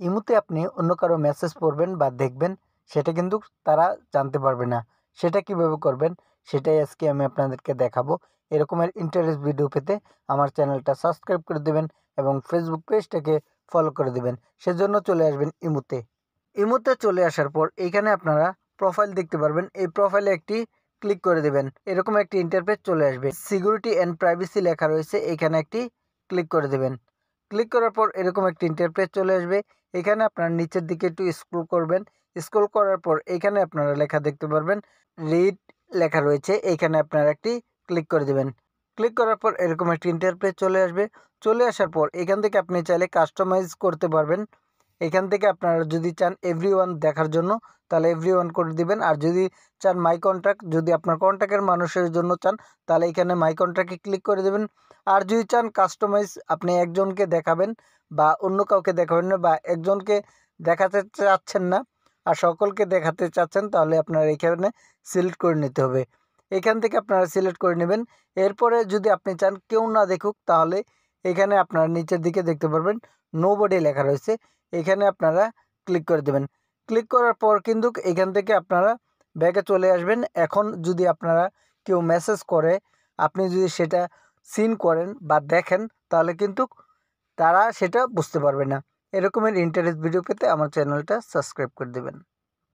ইমোতে আপনি অন্য কারো মেসেজ পড়বেন বা দেখবেন, সেটা কিন্তু তারা জানতে পারবে না। সেটা কিভাবে করবেন সেটাই আজকে আমি আপনাদেরকে দেখাবো। এরকমের ইন্টারেস্ট ভিডিও পেতে আমার চ্যানেলটা সাবস্ক্রাইব করে দেবেন এবং ফেসবুক পেজটাকে ফলো করে দেবেন। সেজন্য চলে আসবেন ইমোতে। ইমোতে চলে আসার পর এইখানে আপনারা প্রোফাইল দেখতে পারবেন। এই প্রোফাইলে একটি ক্লিক করে দেবেন। এরকম একটি ইন্টারফেস চলে আসবে। সিকিউরিটি অ্যান্ড প্রাইভেসি লেখা রয়েছে, এখানে একটি ক্লিক করে দেবেন। ক্লিক করার পর এরকম একটি ইন্টারফেস চলে আসবে। এখানে আপনারা নিচের দিকে একটু স্ক্রল করবেন। স্ক্রল করার পর এখানে আপনারা লেখা দেখতে পারবেন, রিড লেখা রয়েছে, এইখানে আপনারা একটি ক্লিক করে দেবেন। ক্লিক করার পর এরকম একটি ইন্টারফেস চলে আসবে। চলে আসার পর এখান থেকে আপনি চাইলে কাস্টমাইজ করতে পারবেন। এখান থেকে আপনারা যদি চান এভরিওয়ান দেখার জন্য তাহলে এভরিওয়ান করে দিবেন। আর যদি চান মাই কন্ট্যাক্ট, যদি আপনার কন্ট্যাক্টের মানুষের জন্য চান তাহলে এখানে মাই কন্ট্যাক্টে ক্লিক করে দেবেন। আর যদি চান কাস্টমাইজ, আপনি একজনকে দেখাবেন বা অন্য কাউকে দেখাবেন না, বা একজনকে দেখাতে চাচ্ছেন না আর সকলকে দেখাতে চাচ্ছেন, তাহলে আপনারা এখানে সিলেক্ট করে নিতে হবে। এখান থেকে আপনারা সিলেক্ট করে নেবেন। এরপরে যদি আপনি চান কেউ না দেখুক, তাহলে এখানে আপনারা নিচের দিকে দেখতে পারবেন নোবডি লেখা রয়েছে, এখানে আপনারা ক্লিক করে দেবেন। ক্লিক করার পর কিন্তু এখান থেকে আপনারা ব্যাকে চলে আসবেন। এখন যদি আপনারা কেউ মেসেজ করে, আপনি যদি সেটা সিন করেন বা দেখেন, তাহলে কিন্তু তারা সেটা বুঝতে পারবে না। এরকমের ইন্টারেস্ট ভিডিও পেতে আমার চ্যানেলটা সাবস্ক্রাইব করে দেবেন।